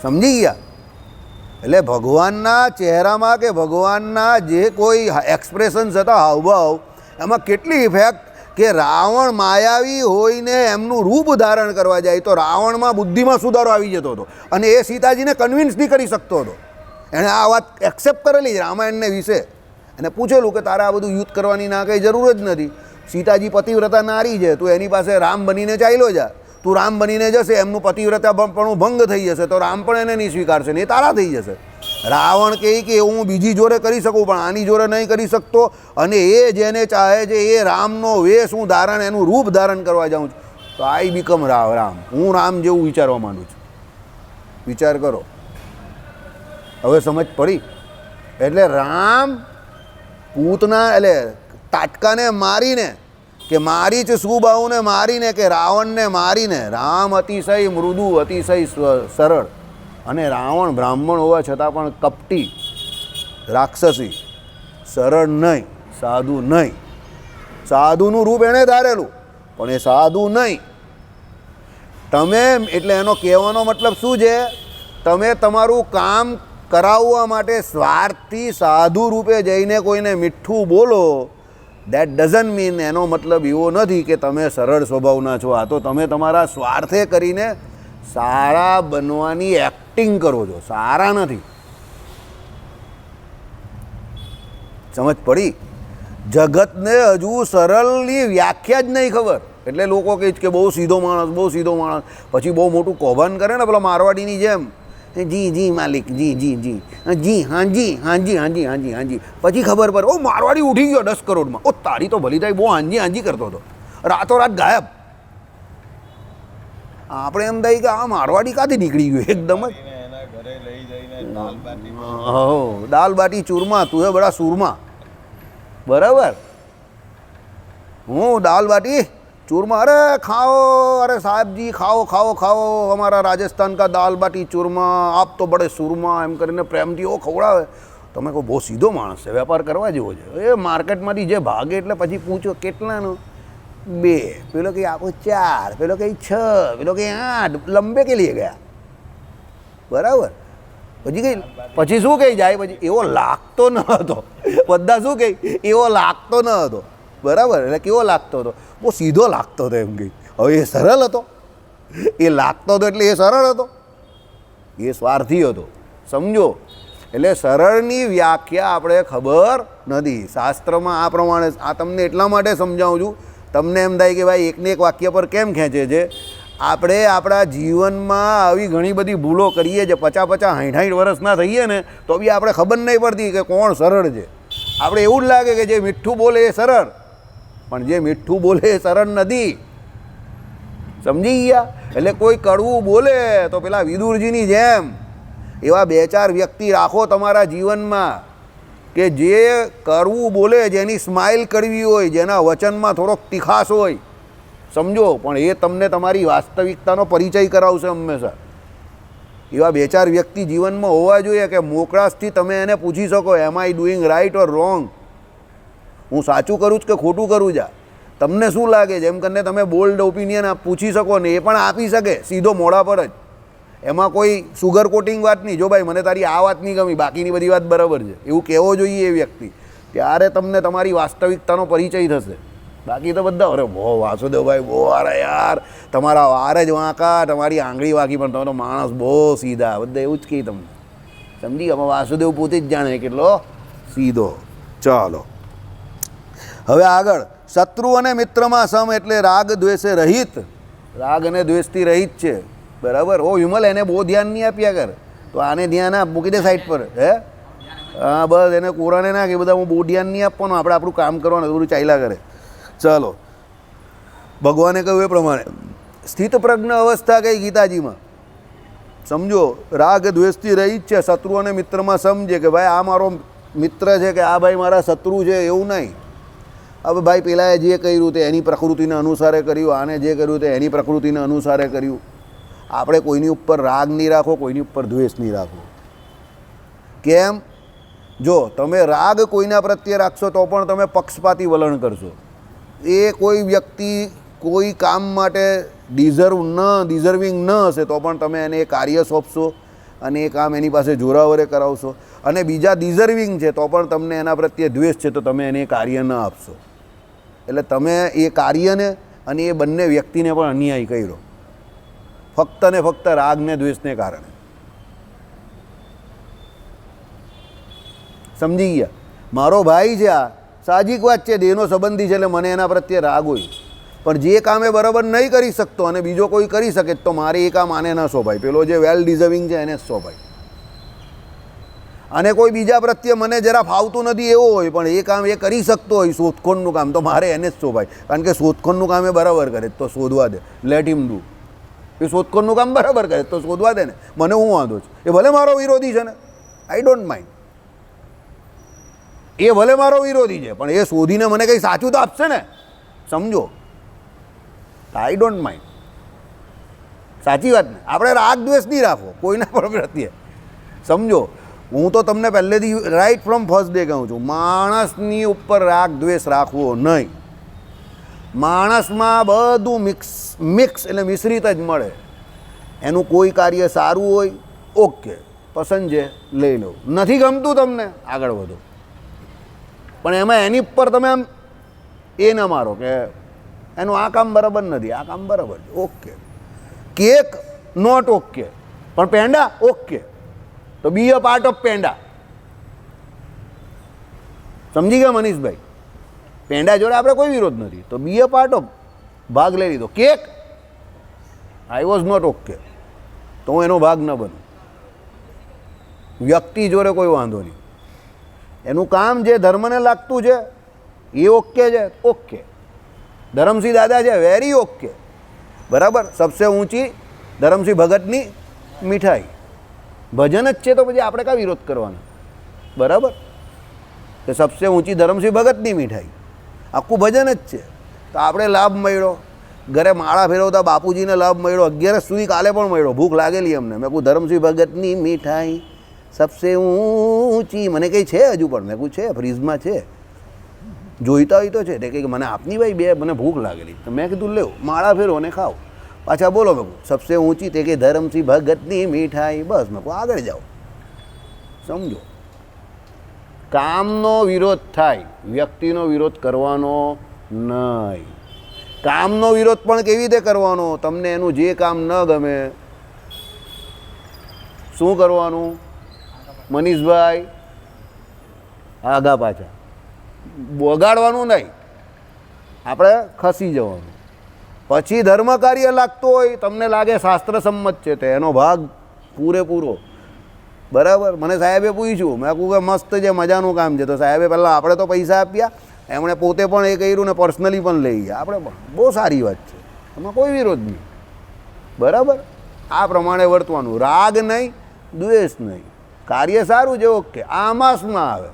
સમજી ગયા? એટલે ભગવાનના ચહેરામાં કે ભગવાનના જે કોઈ એક્સપ્રેશન્સ હતા, હાવભાવ, એમાં કેટલી ઇફેક્ટ કે રાવણ માયાવી હોઈને એમનું રૂપ ધારણ કરવા જાય તો રાવણમાં બુદ્ધિમાં સુધારો આવી જતો હતો અને એ સીતાજીને કન્વિન્સ નહીં કરી શકતો હતો. એણે આ વાત એક્સેપ્ટ કરેલી રામાયણને વિશે. એને પૂછેલું કે તારે આ બધું યુદ્ધ કરવાની ના કંઈ જરૂર જ નથી. સીતાજી પતિવ્રતા નારી છે, તું એની પાસે રામ બનીને ચાલ્યો જા. તું રામ બનીને જશે, એમનું પતિવ્રતા પણ ભંગ થઈ જશે તો રામ પણ એને નહીં સ્વીકારશે ને એ તારા થઈ જશે. રાવણ કહે કે હું બીજી જોડે કરી શકું પણ આની જોડે નહીં કરી શકતો, અને એ જેને ચાહે છે એ રામનો વેશ હું ધારણ, એનું રૂપ ધારણ કરવા જાઉં છું. તો આઈ બીકમ રામ. હું રામ જેવું વિચારવા માંડું છું. વિચાર કરો, હવે સમજ પડી? એટલે રામ પૂતના એટલે તાટકાને મારીને કે મારી જ સુબાહુને મારીને કે રાવણને મારીને, રામ અતિશય મૃદુ, અતિશય સરળ, અને રાવણ બ્રાહ્મણ હોવા છતાં પણ કપટી, રાક્ષસી, સરળ નહીં, સાધુ નહીં. સાધુનું રૂપ એણે ધારેલું પણ એ સાધુ નહીં. તમે એટલે એનો કહેવાનો મતલબ શું છે? તમે તમારું કામ કરાવવા માટે સ્વાર્થથી સાધુ રૂપે જઈને કોઈને મીઠું બોલો, દેટ ડઝન્ટ મીન, એનો મતલબ એવો નથી કે તમે સરળ સ્વભાવના છો. આ તો તમે તમારા સ્વાર્થે કરીને સારા બનવાની એક્ટિંગ કરો છો, સારા નથી. સમજ પડી? જગતને હજુ સરળની વ્યાખ્યા જ નહીં ખબર. એટલે લોકો કહે છે કે બહુ સીધો માણસ, બહુ સીધો માણસ. પછી બહુ મોટું કૌભાંડ કરે ને પેલા મારવાડીની જેમ, જી જી માલિક, જી જી જી જી, હાજી હાજી હાજી હાજી હાજી. પછી ખબર પડે ઓ મારવાડી ઉઠી ગયો 10 કરોડમાં. ઓ તારી તો ભલી થાય, બહુ હાજી હાજી કરતો હતો, રાતોરાત ગાયબ. આપણે એમ થાય કે આ મારવાડી કાંથી નીકળી ગયું એકદમ જ. દાલ બાટી ચૂરમા, તું હે બડા સુરમા. બરાબર, હું દાલ બાટી चूरमा, अरे खाओ, अरे साहब जी खाओ खाओ खाओ, हमारा राजस्थान का दाल बाटी चूरमा, आप तो बड़े सुरमा, એમ કરીને પ્રેમથી ઓ ખવડાવે. તમે કહો બહુ સીધો માણસ છે, વેપાર કરવા જેવો છે. એ માર્કેટમાંથી જે ભાગે એટલે પછી પૂછો કેટલાનો? 2, પેલો કંઈ આપો 4, પેલો કંઈ 6, પેલો કંઈ 8, લંબે કે લીએ ગયા. બરાબર, પછી કંઈ પછી શું કહી જાય? પછી એવો લાગતો ન હતો. બધા શું કહે? એવો લાગતો ન હતો. બરાબર, એટલે કેવો લાગતો હતો? બહુ સીધો લાગતો હતો એમ કહી. હવે એ સરળ હતો? એ લાગતો હતો એટલે એ સરળ હતો? એ સ્વાર્થી હતો. સમજો? એટલે સરળની વ્યાખ્યા આપણે ખબર નથી. શાસ્ત્રમાં આ પ્રમાણે, આ તમને એટલા માટે સમજાવું છું, તમને એમ થાય કે ભાઈ એકને એક વાક્ય પર કેમ ખેંચે છે. આપણે આપણા જીવનમાં આવી ઘણી બધી ભૂલો કરીએ છીએ. 50 60 વર્ષના થઈએ ને તો બી આપણે ખબર નહીં પડતી કે કોણ સરળ છે. આપણે એવું જ લાગે કે જે મીઠું બોલે એ સરળ, પણ જે મીઠું બોલે એ સરળ નથી. સમજી ગયા? એટલે કોઈ કડવું બોલે તો પેલા વિદુરજીની જેમ એવા 2-4 વ્યક્તિ રાખો તમારા જીવનમાં કે જે કડવું બોલે, જેની સ્માઇલ કરવી હોય, જેના વચનમાં થોડોક તીખાશ હોય. સમજો? પણ એ તમને તમારી વાસ્તવિકતાનો પરિચય કરાવશે હંમેશા. એવા 2-4 વ્યક્તિ જીવનમાં હોવા જોઈએ કે મોકળાશથી તમે એને પૂછી શકો, એમ આઈ ડુઈંગ રાઇટ ઓર રોંગ? હું સાચું કરું છું કે ખોટું કરું છું? તમને શું લાગે છે? એમ કરીને તમે બોલ્ડ ઓપિનિયન પૂછી શકો ને એ પણ આપી શકે સીધો મોઢા પર જ. એમાં કોઈ સુગર કોટિંગ વાત નહીં. જો ભાઈ મને તારી આ વાત નહીં ગમી, બાકીની બધી વાત બરાબર છે, એવું કહેવો જોઈએ એ વ્યક્તિ. ત્યારે તમને તમારી વાસ્તવિકતાનો પરિચય થશે. બાકી તો બધા અરે બહુ વાસુદેવભાઈ બહુ અરે યાર તમારા વાર જ વાંકા, તમારી આંગળી વાંકી, પણ તમે તો માણસ બહુ સીધા. બધા એવું જ કહે તમને. સમજી ગયા? વાસુદેવ પોતે જ જાણે કેટલો સીધો. ચાલો હવે આગળ. શત્રુ અને મિત્રમાં સમ એટલે રાગ દ્વેષે રહિત. રાગ અને દ્વેષથી રહિત છે. બરાબર? ઓ વિમલ, એને બહુ ધ્યાન નહીં આપ્યા કર. તો આને ધ્યાન આપ, મૂકી દે સાઈડ પર. હે હા બસ એને કોરાને નાખ, એ બધા હું બહુ ધ્યાન નહીં આપવાનું, આપણે આપણું કામ કરવાનું, બધું ચાલ્યા કરે. ચાલો, ભગવાને કહ્યું એ પ્રમાણે સ્થિત પ્રજ્ઞ અવસ્થા કઈ ગીતાજીમાં સમજો. રાગ દ્વેષથી રહી જ છે, શત્રુ અને મિત્રમાં સમજે કે ભાઈ આ મારો મિત્ર છે કે આ ભાઈ મારા શત્રુ છે, એવું નહીં. હવે ભાઈ પેલાએ જે કર્યું તે એની પ્રકૃતિને અનુસારે કર્યું, આને જે કર્યું તે એની પ્રકૃતિને અનુસારે કર્યું. આપણે કોઈની ઉપર રાગ નહીં રાખો, કોઈની ઉપર દ્વેષ નહીં રાખો. કેમ? જો તમે રાગ કોઈના પ્રત્યે રાખશો તો પણ તમે પક્ષપાતી વલણ કરશો. એ કોઈ વ્યક્તિ કોઈ કામ માટે ડિઝર્વિંગ ન હશે તો પણ તમે એને એ કાર્ય સોંપશો અને એ કામ એની પાસે જોરાવરે કરાવશો. અને બીજા ડિઝર્વિંગ છે તો પણ તમને એના પ્રત્યે દ્વેષ છે તો તમે એને એ કાર્ય ન આપશો. એટલે તમે એ કાર્યને અને એ બંને વ્યક્તિને પણ અન્યાય કર્યો, ફક્ત ને ફક્ત રાગને દ્વેષને કારણે. સમજી ગયા? મારો ભાઈ છે, આ સાહજિક વાત છે, દેહનો સંબંધી છે એટલે મને એના પ્રત્યે રાગ હોય. પણ જે કામ એ બરાબર નહીં કરી શકતો અને બીજો કોઈ કરી શકે તો મારે એ કામ આને ન સોંપાય, પેલો જે વેલ ડિઝર્વિંગ છે એને જ સોંપાય. અને કોઈ બીજા પ્રત્યે મને જરા ફાવતું નથી એવો હોય પણ એ કામ એ કરી શકતો હોય શોધખોળનું કામ, તો મારે એને જ સોંપાય. કારણ કે શોધખોળનું કામ એ બરાબર કરે તો શોધવા દે, લેટ હિમ ડુ. એ શોધખોળનું કામ બરાબર કરે તો શોધવા દે ને, મને હું વાંધો છે. એ ભલે મારો વિરોધી છે ને, આઈ ડોન્ટ માઇન્ડ. એ ભલે મારો વિરોધી છે પણ એ શોધીને મને કંઈ સાચું તો આપશે ને, સમજો. I don't mind. સાચી વાત ને? આપણે રાગ દ્વેષ નહીં રાખવો કોઈના પણ પ્રત્યે, સમજો. હું તો તમને પહેલેથી રાઈટ ફ્રોમ ફર્સ્ટ ડે કહું છું, માણસની ઉપર રાગ દ્વેષ રાખવો નહીં. માણસમાં બધું મિક્સ એટલે મિશ્રિત જ મળે. એનું કોઈ કાર્ય સારું હોય ઓકે, પસંદ છે લઈ લો, નથી ગમતું તમને આગળ વધો. પણ એમાં એની ઉપર તમે આમ એ ન મારો કે એનું આ કામ બરાબર નથી, આ કામ બરાબર છે, ઓકે. કેક નોટ ઓકે પણ પેંડા ઓકે, તો બી અ પાર્ટ ઓફ પેંડા. સમજી ગયા મનીષભાઈ? પેંડા જોડે આપણે કોઈ વિરોધ નથી, તો બી અ પાર્ટ ઓફ, ભાગ લઈ લીધો. Cake I was not okay, તો હું એનો ભાગ ન બનું. વ્યક્તિ જોડે કોઈ વાંધો નહીં, એનું કામ જે ધર્મને લાગતું છે એ ઓકે છે, ઓકે. ધરમસિંહ દાદા છે, વેરી ઓકે, બરાબર. સબસે ઊંચી ધરમસિંહ ભગતની મીઠાઈ, ભજન જ છે તો પછી આપણે કાં વિરોધ કરવાનો, બરાબર. કે સબસે ઊંચી ધરમસિંહ ભગતની મીઠાઈ, આખું ભજન જ છે. તો આપણે લાભ મળ્યો, ઘરે માળા ફેરવતા બાપુજીને લાભ મળ્યો, 11 સુધી કાલે પણ મળ્યો, ભૂખ લાગેલી અમને. મેં કહું ધરમસિંહ ભગતની મીઠાઈ સબસે ઊંચી, મને કંઈ છે હજુ પણ? મેં કહું છે, ફ્રીજમાં છે, જોઈતા હોય તો છે. તે કંઈક મને આપની ભાઈ, બે મને ભૂખ લાગેલી. તો મેં કીધું લેવો, માળા ફેરો અને ખાઓ. પાછા બોલો, મેં કહું સબસે ઊંચી, તે કે ધરમસિંહ ભગતની મીઠાઈ. બસ મેં કહું આગળ જાઓ. સમજો, કામનો વિરોધ થાય, વ્યક્તિનો વિરોધ કરવાનો નહીં. કામનો વિરોધ પણ કેવી રીતે કરવાનો? તમને એનું જે કામ ન ગમે શું કરવાનું મનીષભાઈ? આગા પાછા બગાડવાનું નહીં, આપણે ખસી જવાનું. પછી ધર્મ કાર્ય લાગતું હોય, તમને લાગે શાસ્ત્ર સંમત છે, તો એનો ભાગ પૂરેપૂરો, બરાબર. મને સાહેબે પૂછ્યું, મેં કહું કે મસ્ત છે, મજાનું કામ છે. તો સાહેબે પહેલાં આપણે તો પૈસા આપ્યા, એમણે પોતે પણ એ કર્યું ને પર્સનલી પણ લઈ ગયા. આપણે પણ બહુ સારી વાત છે, એમાં કોઈ વિરોધ નહીં, બરાબર. આ પ્રમાણે વર્તવાનું, રાગ નહીં, દ્વેષ નહીં. કાર્ય સારું છે, ઓકે. આ અમાસમાં આવે,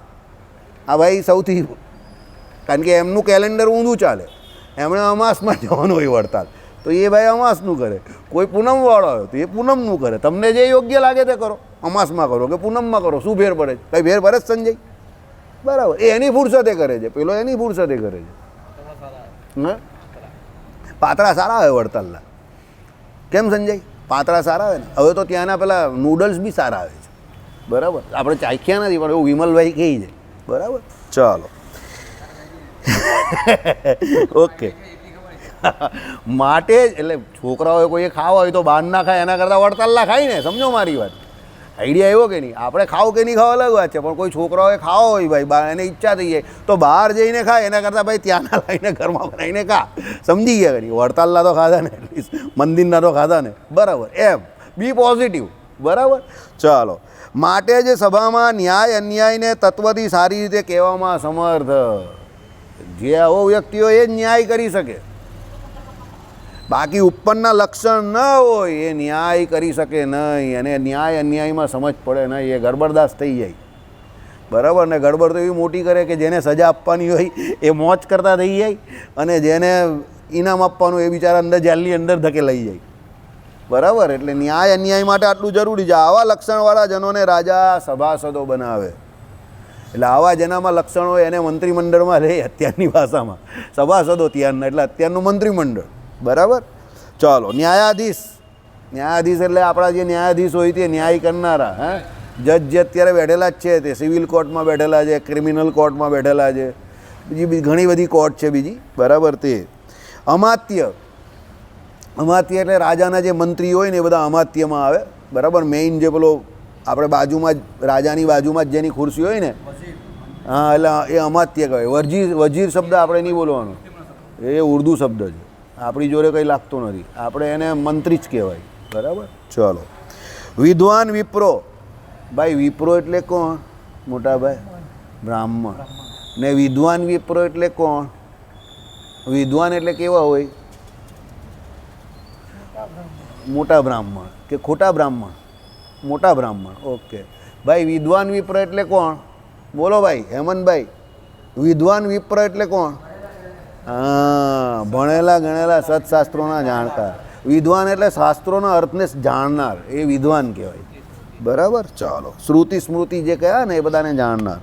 આ ભાઈ સૌથી, કારણ કે એમનું કેલેન્ડર ઊંધું ચાલે, એમણે અમાસમાં જવાનું હોય વડતાલ, તો એ ભાઈ અમાસનું કરે. કોઈ પૂનમવાળો હોય તો એ પૂનમનું કરે. તમને જે યોગ્ય લાગે તે કરો, અમાસમાં કરો કે પૂનમમાં કરો, શું ફેર પડે? કંઈ ફેર પડે જ સંજય? બરાબર. એ એની ફુરસતે કરે છે, પેલો એની ફુરસતે કરે છે. હા, પાતળા સારા આવે વડતાલના, કેમ સંજય? પાતળા સારા આવે ને. હવે તો ત્યાંના પેલા નૂડલ્સ બી સારા આવે છે, બરાબર. આપણે ચાખ્યા નથી પણ એવું વિમલભાઈ કહે છે, બરાબર. ચાલો ઓકે. માટે જ એટલે છોકરાઓએ કોઈએ ખાવા હોય તો બહાર ના ખાય, એના કરતાં વડતાલના ખાય ને. સમજો મારી વાત? આઈડિયા એવો કે નહીં, આપણે ખાવ કે નહીં ખાવ અલગ વાત છે, પણ કોઈ છોકરાઓએ ખાવો હોય ભાઈ, એને ઈચ્છા થઈ જાય તો બહાર જઈને ખાય, એના કરતાં ભાઈ ત્યાંના લાવીને ઘરમાં બનાવીને ખા. સમજી ગયા? કરી વડતાલના તો ખાધા ને, એટલીસ્ટ મંદિરના તો ખાધા ને, બરાબર. એમ બી પોઝિટિવ, બરાબર. ચાલો, માટે જ સભામાં ન્યાય અન્યાયને તત્વથી સારી રીતે કહેવામાં સમર્થ. જે આવો વ્યક્તિ હોય એ જ ન્યાય કરી શકે, બાકી ઉપરના લક્ષણ ન હોય એ ન્યાય કરી શકે નહીં, અને ન્યાય અન્યાયમાં સમજ પડે નહીં, એ ગડબડદાસ થઈ જાય. બરાબર ને? ગડબડ તો એવી મોટી કરે કે જેને સજા આપવાની હોય એ મોજ કરતા થઈ જાય, અને જેને ઇનામ આપવાનું એ બિચારા અંદર જેલની અંદર ધકેલાઈ જાય. બરાબર? એટલે ન્યાય અન્યાય માટે આટલું જરૂરી છે. આવા લક્ષણવાળા જનોને રાજા સભાસદો બનાવે. એટલે આવા જેનામાં લક્ષણ હોય એને મંત્રીમંડળમાં લે, અત્યારની ભાષામાં સભાસદો ત્યારના, એટલે અત્યારનું મંત્રીમંડળ. બરાબર. ચાલો, ન્યાયાધીશ. ન્યાયાધીશ એટલે આપણા જે ન્યાયાધીશ હોય તે ન્યાય કરનારા. જજ જે અત્યારે બેઠેલા જ છે તે સિવિલ કોર્ટમાં બેઠેલા છે, ક્રિમિનલ કોર્ટમાં બેઠેલા છે, બીજી ઘણી બધી કોર્ટ છે બીજી. બરાબર. તે અમાત્ય. અમાત્ય એટલે રાજાના જે મંત્રી હોય ને એ બધા અમાત્યમાં આવે. બરાબર. મેઇન જે પેલો આપણે બાજુમાં જ રાજાની બાજુમાં જ જેની ખુરશી હોય ને, હા, એટલે એ અમાત્ય કહેવાય. વજીર શબ્દ આપણે નહીં બોલવાનો, એ ઉર્દુ શબ્દ છે, આપણી જોડે કંઈ લાગતો નથી, આપણે એને મંત્રી જ કહેવાય. બરાબર. ચલો, વિદ્વાન વિપ્રો. ભાઈ વિપ્રો એટલે કોણ? મોટા ભાઈ બ્રાહ્મણ. ને વિદ્વાન વિપ્રો એટલે કોણ? વિદ્વાન એટલે કેવા હોય? મોટા બ્રાહ્મણ કે ખોટા બ્રાહ્મણ? મોટા બ્રાહ્મણ. ઓકે ભાઈ, વિદ્વાન વિપ્ર એટલે કોણ? બોલો ભાઈ હેમંતભાઈ, વિદ્વાન વિપ્ર એટલે કોણ? હા, ભણેલા ગણેલા સત્શાસ્ત્રોના જાણકાર. વિદ્વાન એટલે શાસ્ત્રોના અર્થને જાણનાર, એ વિદ્વાન કહેવાય. બરાબર. ચાલો, શ્રુતિ સ્મૃતિ જે કહ્યા ને એ બધાને જાણનાર.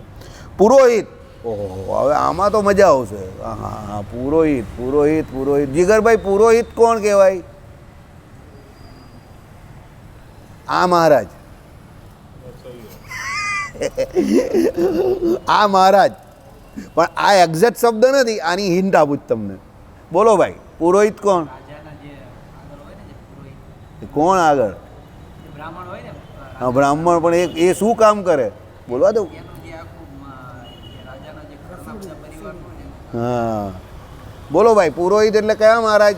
પુરોહિત. ઓહો, હવે આમાં તો મજા આવશે. હા, પુરોહિત પુરોહિત પુરોહિત. જીગરભાઈ, પુરોહિત કોણ કહેવાય? આ મહારાજ. આ મહારાજ. પણ આ એક્ઝેક્ટ શબ્દ નથી, આની હિન્ટ આપું જ તમને. બોલો ભાઈ, પુરોહિત કોણ? કોણ આગળ? હા, બ્રાહ્મણ. પણ એ શું કામ કરે? બોલવા દઉં. હા, બોલો ભાઈ, પુરોહિત એટલે કયા મહારાજ?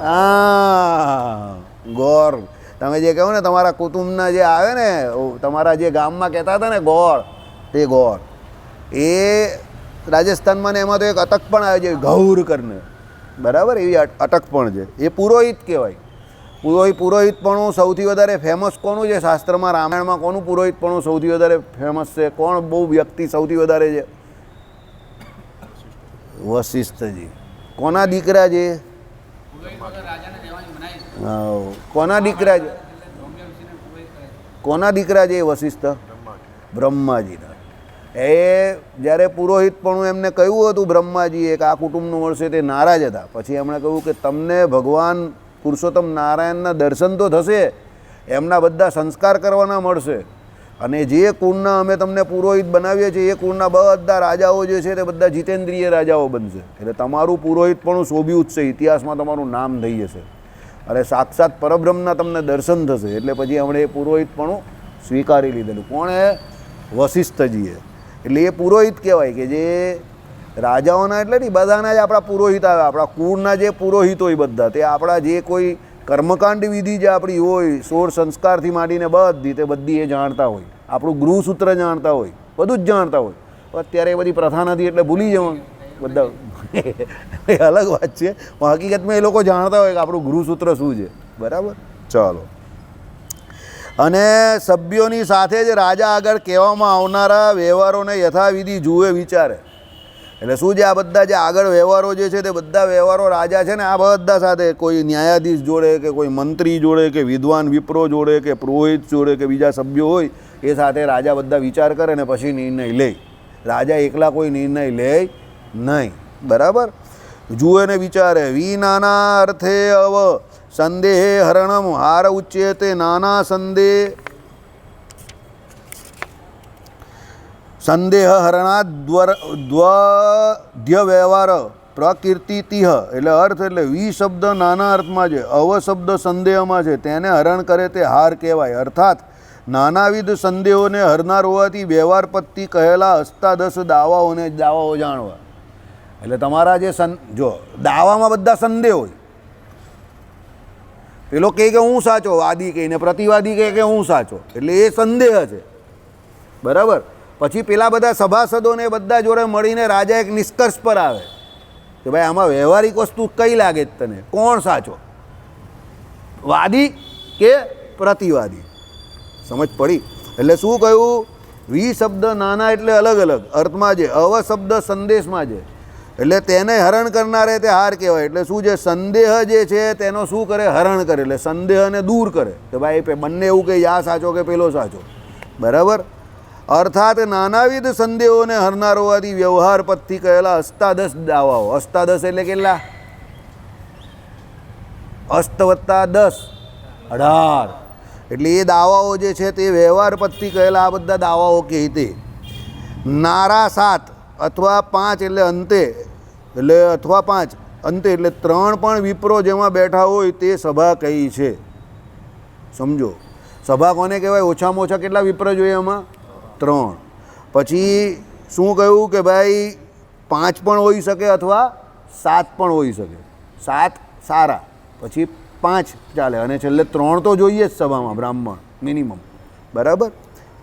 હા, ગોર. તમે જે કહો ને તમારા કુટુંબના જે આવે ને, તમારા જે ગામમાં કહેતા હતા ને ગોળ, તે ગોળ. એ રાજસ્થાનમાં ને એમાં તો એક અટક પણ આવે છે, ગૌર કરીને. બરાબર. એવી અટક પણ છે, એ પુરોહિત કહેવાય. પુરોહિતપણું સૌથી વધારે ફેમસ કોનું છે શાસ્ત્રમાં? રામાયણમાં કોનું પુરોહિતપણું સૌથી વધારે ફેમસ છે? કોણ બહુ વ્યક્તિ સૌથી વધારે છે? વશિષ્ઠજી. કોના દીકરા છે? કોના દીકરા છે? કોના દીકરા છે એ વશિષ્ઠ? બ્રહ્માજીના. એ જ્યારે પુરોહિતપણું એમને કહ્યું હતું બ્રહ્માજીએ કે આ કુટુંબનું મળશે, તે નારાજ હતા. પછી એમણે કહ્યું કે તમને ભગવાન પુરુષોત્તમ નારાયણના દર્શન તો થશે, એમના બધા સંસ્કાર કરવાના મળશે, અને જે કુળના અમે તમને પુરોહિત બનાવીએ છીએ એ કુળના બધા રાજાઓ જે છે તે બધા જીતેન્દ્રિય રાજાઓ બનશે. એટલે તમારું પુરોહિતપણું શોભ્યું જ છે, ઇતિહાસમાં તમારું નામ થઈ જશે, અને સાક્ષાત પરબ્રહ્મના તમને દર્શન થશે. એટલે પછી એમણે એ પુરોહિતપણું સ્વીકારી લીધેલું. કોણે? વશિષ્ઠજીએ. એટલે એ પુરોહિત કહેવાય કે જે રાજાઓના, એટલે નહીં બધાના જ આપણા પુરોહિત આવે. આપણા કુળના જે પુરોહિત હોય બધા, તે આપણા જે કોઈ કર્મકાંડ વિધિ જે આપણી હોય, 16 સંસ્કારથી માંડીને બધી, તે બધી એ જાણતા હોય. આપણું ગૃહસૂત્ર જાણતા હોય, બધું જ જાણતા હોય. અત્યારે એ બધી પ્રથા નથી એટલે ભૂલી જવાનું બધા, એ અલગ વાત છે. હકીકતમાં એ લોકો જાણતા હોય કે આપણું ગૃહસૂત્ર શું છે. બરાબર. ચાલો, અને સભ્યોની સાથે જ રાજા આગળ કહેવામાં આવનારા વ્યવહારોને યથાવિધિ જુએ વિચારે. એટલે શું છે? આ બધા જે આગળ વ્યવહારો જે છે તે બધા વ્યવહારો રાજા છે ને આ બધા સાથે, કોઈ ન્યાયાધીશ જોડે કે કોઈ મંત્રી જોડે કે વિદ્વાન વિપ્રો જોડે કે પુરોહિત જોડે કે બીજા સભ્યો હોય, એ સાથે રાજા બધા વિચાર કરે ને પછી નિર્ણય લે. રાજા એકલા કોઈ નિર્ણય લે નહીં. બરાબર. જુએ ને વિચારે. વિનાના અર્થે અવ સંદેહે હરણમ હાર ઉચ્યતે નાના સંદેહ હરણાદ દ્વધ્ય વ્યવહાર પ્રકીર્તિતિહ. એટલે અર્થ એટલે વી શબ્દ નાના અર્થમાં છે, અવ શબ્દ સંદેહમાં છે, તેને હરણ કરે તે હાર કહેવાય. અર્થાત નાનાવિધ સંદેહોને હરનાર હોવાથી વ્યવહાર પત્તિ કહેલા અષ્ટાદશ દાવાઓ જાણવા. એટલે તમારા જે જો દાવામાં બધા સંદેહ હોય, પેલો કહે કે હું સાચો, વાદી કહીને પ્રતિવાદી કહે કે હું સાચો, એટલે એ સંદેહ છે, બરાબર. પછી પેલા બધા સભાસદોને બધા જોડે મળીને રાજા એક નિષ્કર્ષ પર આવે કે ભાઈ આમાં વ્યવહારિક વસ્તુ કઈ લાગે જ તને, કોણ સાચો, વાદી કે પ્રતિવાદી? સમજ પડી? એટલે શું કહ્યું? વી શબ્દ નાના એટલે અલગ અલગ અર્થમાં છે, અવ શબ્દ સંદેશમાં છે, એટલે તેને હરણ કરનારે તે હાર કહેવાય. એટલે શું છે? સંદેહ જે છે તેનો શું કરે? હરણ કરે, એટલે સંદેહને દૂર કરે કે ભાઈ બંને એવું કે આ સાચો કે પેલો સાચો, બરાબર. અર્થાત નાનાવિધ સંદેહોને હરનાર હોવાથી વ્યવહાર પદથી કહેલા અષ્ટાદશ દાવાઓ. અષ્ટાદશ એટલે કેટલા? અષ્ટ વત્તા 10 18. એટલે એ દાવાઓ જે છે તે વ્યવહાર પદથી કહેલા આ બધા દાવાઓ કહે તે. નારા 7 અથવા 5 એટલે અંતે, એટલે અથવા 5 અંતે એટલે 3 પણ વિપ્રો જેમાં બેઠા હોય તે સભા કહી છે. સમજો, સભા કોને કહેવાય? ઓછામાં ઓછા કેટલા વિપ્ર જોઈએ એમાં? 3. પછી શું કહ્યું કે ભાઈ 5 પણ હોઈ શકે અથવા 7 પણ હોઈ શકે. 7 સારા, પછી 5 ચાલે, અને છેલ્લે 3 તો જોઈએ જ સભામાં, બ્રાહ્મણ મિનિમમ, બરાબર.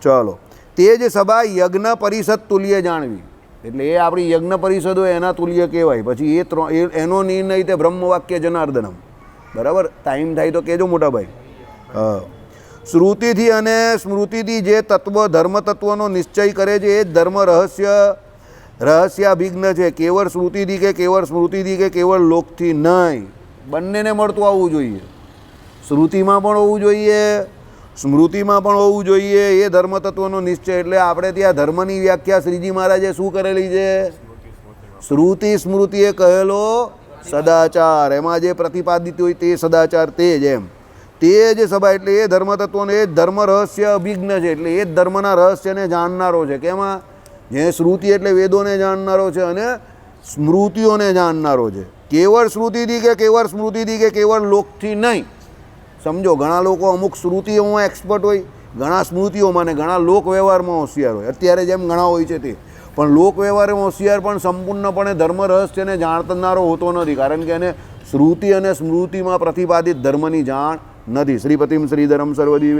ચલો, તે જ સભા યજ્ઞ પરિષદ તુલ્ય જાણવી, એટલે એ આપણી યજ્ઞ પરિષદ હોય એના તુલ્ય કહેવાય. પછી એનો નિર્ણય તે બ્રહ્મવાક્ય જનાર્દનમ, બરાબર. ટાઈમ થાય તો કહેજો મોટાભાઈ. હા, શ્રુતિથી અને સ્મૃતિથી જે તત્વ ધર્મ તત્વનો નિશ્ચય કરે છે એ જ ધર્મ રહસ્યાભિજ્ઞ છે. કેવળ શ્રુતિથી કે કેવળ સ્મૃતિથી કે કેવળ લોકથી નહીં, બંનેને મળતું આવવું જોઈએ. શ્રુતિમાં પણ હોવું જોઈએ, સ્મૃતિમાં પણ હોવું જોઈએ એ ધર્મ તત્વનો નિશ્ચય. એટલે આપણે ત્યાં ધર્મની વ્યાખ્યા શ્રીજી મહારાજે શું કરેલી છે? શ્રુતિ સ્મૃતિએ કહેલો સદાચાર, એમાં જે પ્રતિપાદિત હોય તે સદાચાર, તે જ એમ તે જ સભા. એટલે એ ધર્મ તત્વને એ જ ધર્મ રહસ્ય અભિજ્ઞ છે, એટલે એ જ ધર્મના રહસ્યને જાણનારો છે. કેમાં? જે શ્રુતિ એટલે વેદોને જાણનારો છે અને સ્મૃતિઓને જાણનારો છે. કેવળ શ્રુતિથી કે કેવળ સ્મૃતિથી કે કેવળ લોકથી નહીં. સમજો, ઘણા લોકો અમુક શ્રુતિઓમાં એક્સપર્ટ હોય, ઘણા સ્મૃતિઓમાં, ને ઘણા લોક વ્યવહારમાં હોશિયાર હોય. અત્યારે જેમ ઘણા હોય છે તે, પણ લોક વ્યવહારમાં હોશિયાર પણ સંપૂર્ણપણે ધર્મ રહસ્યને જાણનારો હોતો નથી, કારણ કે એને શ્રુતિ અને સ્મૃતિમાં પ્રતિપાદિત ધર્મની જાણ નથી. શ્રીપતિમ શ્રીધરમ સર્વદી